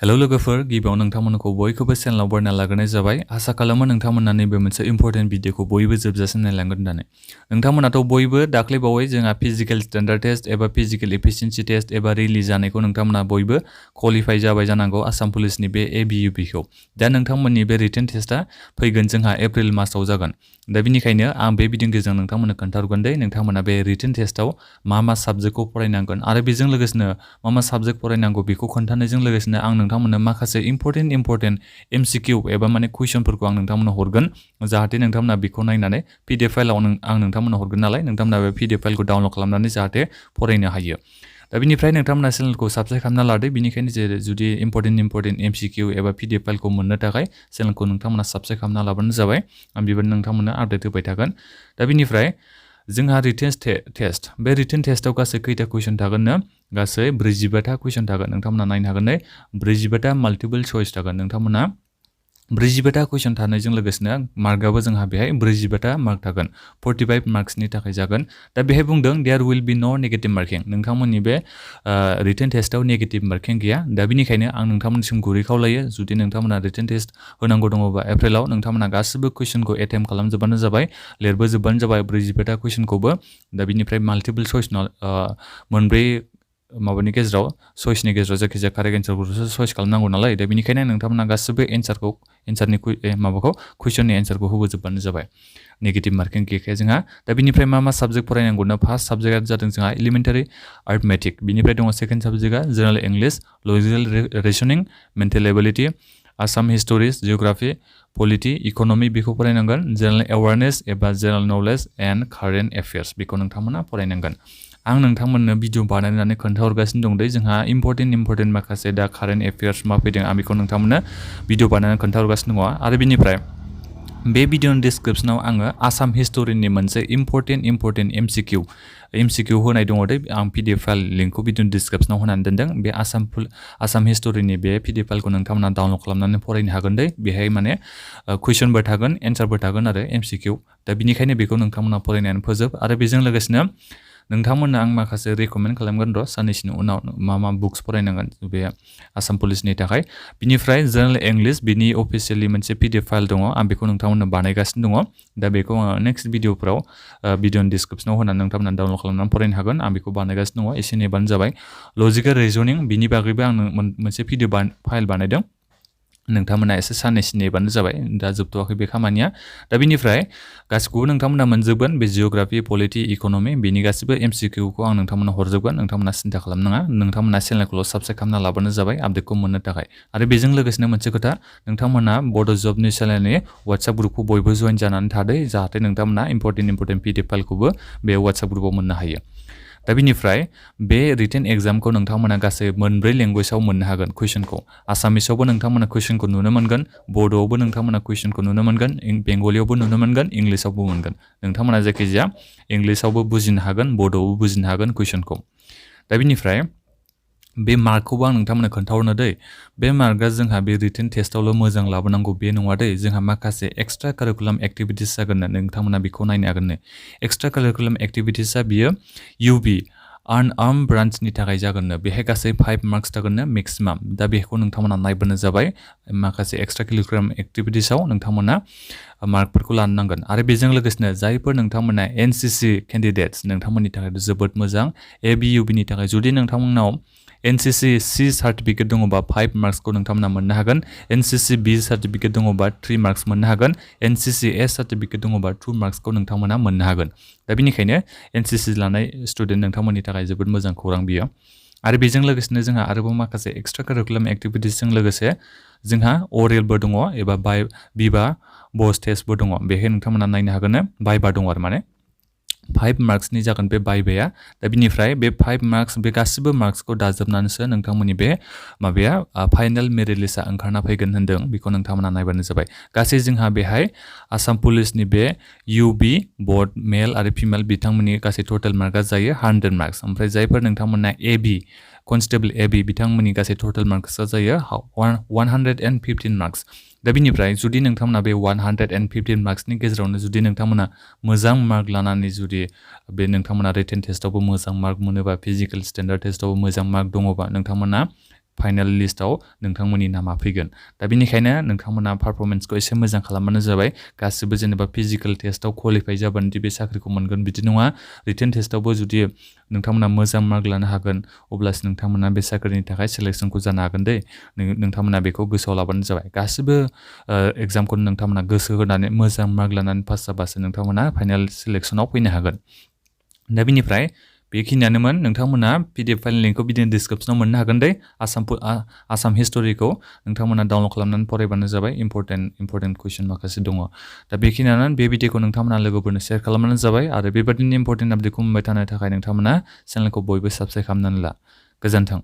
hello लोगोफोर गिबियाव नोंथांमोनखौ बयखौबो चेनेलाव बरायना लाग्रोनाय जाबाय आसा खालामो नोंथांमोनना नैबे मोनसे इम्पोर्टेन्ट भिडिअखौ बयबो जोबजासिम नायलांगोन होननानै नोंथांमोनाथ' बयबो दाख्लैबावै जोंहा फिजिकेल स्टेन्डार्ड टेस्ट एबा फिजिकेल एफिशिएन्सि टेस्ट एबा रिलिज जानायखौ नोंथांमोना बयबो क्वालिफाइ जाबाय जानांगौ आसाम पुलिसनि बे एबिइउपिखौ दा नोंथांमोननि बे रिटेन टेस्टआ फैगोन जोंहा एप्रिल मासाव जागोन दा बेनिखायनो आं बे भिडिअनि गेजेरजों नोंथांमोननो खोन्थाहरगोन दे नोंथांमोना बे रिटेन टेस्टआव मा साबजेक्टखौ फरायनांगोन आरो बेजों लोगोसेनो मा साबजेक्ट फरायनांगौ बेखौ खोन्थानायजों लोगोसेनो आं नोंथांमोननो माखासे इम्पोर्टेन्ट MCQ एबा माने कुइसनफोरखौ आं नोंथांमोननो हरगोन जाहाथे नोंथांमोना बेखौ नायनानै PDF फाइलाव आं नोंथांमोननो हरगोन नालाय नोंथांमोना बे PDF फाइलखौ डाउनलड खालामनानै जाहाथे फरायनो हायो दा बेनिफ्राय नोंथांमोना चेनेलखौ साबस्क्राइब खालामना लादो बेनिखायनो जुदि इम्पोर्टेन्ट MCQ एबा PDF फाइलखौ मोननो थाखाय चेनेलखौ नोंथांमोना साबस्क्राइब खालामना लाबानो जाबाय आं बेबायदिनो नोंथांमोननो आपडेट होबाय थागोन दा बेनिफ्राय जोंहा रिटेन टेस्ट बे रिटेन टेस्टआव गासै खैथा कुइसन थागोननो गासै 45टा कुइसन थागोन नोंथांमोना नायनो हागोन 45टा माल्टिपल चॉइस थागोन नोंथांमोना 45टा कुइसन थानायजों लोगोसेनो मार्कआबो जोंहा बेहाय 45टा मार्क थागोन 45 मार्क्सनि थाखाय जागोन दा बेहाय बुंदों there will be no negative मार्किं नोंथांमोननि बे रिटेन टेस्टआव नेगेटिभ मार्किं गैया दा बेनिखायनो आं नोंथांमोननिसिम गुरै खावलायो जुदि नोंथांमोना रिटेन टेस्ट होनांगौ दङबा एप्रिलाव नोंथांमोना गासिबो कुइसनखौ एटेम्प खालामजोबबानो जाबाय लिरबोजोबबानो जाबाय 45टा कुइसनखौबो दा बिनिफ्राय माल्टिपल चॉइस मोनब्रै माबानि गेजेराव चॉइसनि गेजेराव जायखिजाया कारेक्ट एन्सारखौसो चॉइस खालामनांगौ नालाय दा बेनिखायनो नोंथांमोना गासिबो एन्सारनि कुइसननि एन्सारखौ होबोजोबबानो जाबाय नेगेटिभ मार्किं गैखाया जोंहा दा बिनिफ्राय मा साबजेक्ट फरायनांगौनो फार्स्ट साबजेक्टआ जादों जोंहा एलिमेन्टारि आर्थमेटिक बिनिफ्राय दङ सेकेन्ड साबजेक्टआ general English logical reasoning mental ability Assam हिस्ट'रिस जिअग्राफि पलिटि इक'नमि बेखौ फरायनांगोन जेनेरेल एवारनेस एबा general knowledge and current affairs बेखौ नोंथांमोना फरायनांगोन आं नोंथांमोननो भिडिअ बानायनानै खोन्थाहरगासिनो दं दे जोंहा इम्पोर्टेन्ट माखासे दा कारेन्ट एफेयार्स मा फैदों आं बेखौ नोंथांमोननो भिडिअ बानायनानै खोन्थाहरगासिनो दङ आरो बिनिफ्राय बे भिडिअनि डिसक्रिपसनाव आङो आसाम हिस्ट'रिनि मोनसे इम्पोर्टेन्ट MCQ होनाय दङ दे आं PDF फाइल लिंकखौ भिडिअनि डिसक्रिपसनाव होनानै दोनदों बे आसाम हिस्ट'रिनि बे PDF फाइलखौ नोंथांमोना डाउनलड खालामनानै फरायनो हागोन दे बेहाय माने कुइसनबो थागोन एन्सारबो थागोन आरो MCQ दा बिनिखायनो बेखौ नोंथांमोना फरायनानै फोजोब आरो बेजों लोगोसेनो नोंथांमोननो आं माखासे रेकमेन्ड खालामगोन र' साननैसोनि उनाव मा बुक्स फरायनांगोन बे आसाम पुलिसनि थाखाय बिनिफ्राय जेनेरेल इंलिश बिनि अफिसियेलि मोनसे PDF फाइल दङ आं बेखौ नोंथांमोननो बानायगासिनो दङ दा बेखौ आङो नेक्स्ट भिडिअफ्राव भिडिअनि डिसक्रिपसनाव होनानै नोंथांमोना डाउनलड खालामनानै फरायनो हागोन आं बेखौ बानायगासिनो दङ एसे नेबानो जाबाय लजिकेल रिजनिं बिनि बागैबो आं मोनसे PDF फाइल बानायदों नोंथांमोना एसे साननैसो नेबानो जाबाय दा जोबथ'वाखै बे खामानिया दा बिनिफ्राय गासिखौबो नोंथांमोना मोनजोबगोन बे जिअग्राफि पलिटि इक'नमि बेनि गासिबो MCQखौ आं नोंथांमोना हरजोबगोन नोंथांमोना सिन्था खालामनाङा नोंथांमोना चेनेलखौल' साबस्क्राइब खालामना लाबानो जाबाय आपडेटखौ मोननो थाखाय आरो बेजों लोगोसेनो मोनसे खोथा नोंथांमोना बड' जबनि चेनेलनि WhatsApp ग्रुपखौ बयबो जइन जानानै थादो जाहाथे नोंथांमोना इम्पोर्टेन्ट PDF फाइलखौबो बे WhatsApp ग्रुपाव मोननो हायो दा बिनिफ्राय बे रिटेन एग्जामखौ नोंथांमोना गासै मोनब्रै लेंगुवेजाव मोननो हागोन कुइसनखौ आसामिसावबो नोंथांमोना कुइसनखौ नुनो मोनगोन बड'आवबो नोंथांमोना कुइसनखौ नुनो मोनगोन बेंगलियावबो नुनो मोनगोन इंलिसावबो मोनगोन नोंथांमोना जायखिजाया इंलिसावबो बुजिनो हागोन बड'आवबो बुजिनो हागोन कुइसनखौ दा बिनिफ्राय बे मार्कखौबो आं नोंथांमोननो खोन्थाहरनो दै बे मार्कआ जोंहा बे रिटेन टेस्टआवल' मोजां लाबोनांगौ बे नङा दै जोंहा माखासे एक्सट्रा कारिकुलाम एक्टिभिटिस जागोन नोंथांमोना बेखौ नायनो हागोन एक्सट्रा कारिकुलाम एक्टिभिटिसआ बियो UB आर्म ब्रान्चनि थाखाय जागोननो बेहाय गासै 5 मार्क्स थागोननो मेक्सिमाम दा बेखौ नोंथांमोना नायबानो जाबाय माखासे एक्सट्रा कारिकुलाम एक्टिभिटिसआव नोंथांमोना मार्कफोरखौ लानो नांगोन आरो बेजों लोगोसेनो जायफोर नोंथांमोना NCC केन्डिडेट्स नोंथांमोननि थाखाय जोबोद मोजां ABUBनि थाखाय जुदि नोंथांमोनाव NCC C सार्टिफिकेट दङबा 5 मार्क्सखौ नोंथांमोना मोननो हागोन NCC B सार्टिफिकेट दङबा 3 मार्क्स मोननो हागोन NCC S सार्टिफिकेट दङबा 2 मार्क्सखौ नोंथांमोना मोननो हागोन दा बेनिखायनो NCC लानाय स्टुडेन्ट नोंथांमोननि थाखाय जोबोद मोजां खौरां बियो आरो बेजों लोगोसेनो जोंहा आरोबाव माखासे एक्सट्रा कारिकुलाम एक्टिभिटिसजों लोगोसे जोंहा अरेलबो दङ एबा बिबा बस टेस्टबो दङ बेहाय नोंथांमोना नायनो हागोन बाइबा दङ आरो माने 5 मार्क्सनि जागोन बे बाइबाया दा बिनिफ्राय बे 5 मार्क्स बे गासिबो मार्क्सखौ दाजाबनानैसो नोंथांमोननि बे माबाया फाइनाल मेरिट लिस्टआ ओंखारना फैगोन होन्दों बेखौ नोंथांमोना नायबानो जाबाय गासै जोंहा बेहाय आसाम पुलिसनि बे UB बड मेल आरो फिमेल बिथांमोननि गासै टटेल मार्कआ जायो 100 मार्क्स ओमफ्राय जायफोर नोंथांमोना AB कनस्टेबल AB बिथांमोननि गासै टटेल मार्क्सआ जायो 115 मार्क्स दा बिनिफ्राय जुदि नोंथांमोना बे 115 मार्क्सनि गेजेरावनो जुदि नोंथांमोना मोजां मार्क लानानै जुदि बे नोंथांमोना रिटेन टेस्टआवबो मोजां मार्क मोनोबा फिजिकेल स्टेन्डार्ड टेस्टआवबो मोजां मार्क दङबा नोंथांमोना फाइनाल लिस्टआव नोंथांमोननि नामा फैगोन दा बेनिखायनो नोंथांमोना पारफरमेन्सखौ एसे मोजां खालामबानो जाबाय गासिबो जेनेबा फिजिकेल टेस्टआव क्वालिफाइ जाबानो दि बे साख्रिखौ मोनगोन बिदि नङा रिटेन टेस्टआवबो जुदि नोंथांमोना मोजां मार्क लानो हागोन अब्लासो नोंथांमोना बे साख्रिनि थाखाय सिलेक्सनखौ जानो हागोन दै नोंथांमोना बेखौ गोसोआव लाबानो जाबाय गासिबो एग्जामखौ नोंथांमोना गोसो होनानै मोजां मार्क लानानै पास जाबासो नोंथांमोना फाइनाल सिलेक्सनाव फैनो हागोन दा बिनिफ्राय बेखिनियानोमोन नोंथांमोना PDF फाइल लिंकखौ बिदिनो डिसक्रिप्सनाव मोननो हागोन दै आसाम हिस्ट'रिखौ नोंथांमोना डाउनलड खालामनानै फरायबानो जाबाय इम्परटेन्ट कुइसन माखासे दङ दा बेखिनियानो बे भिडिअखौ नोंथांमोना लोगोफोरनो शेयार खालामबानो जाबाय आरो बेबादिनो इम्परटेन्ट आपडेटखौ मोनबाय थानो थाखाय नोंथांमोना चेनेलखौ बयबो साबस्क्राइब खालामनानै ला गोजोन्थों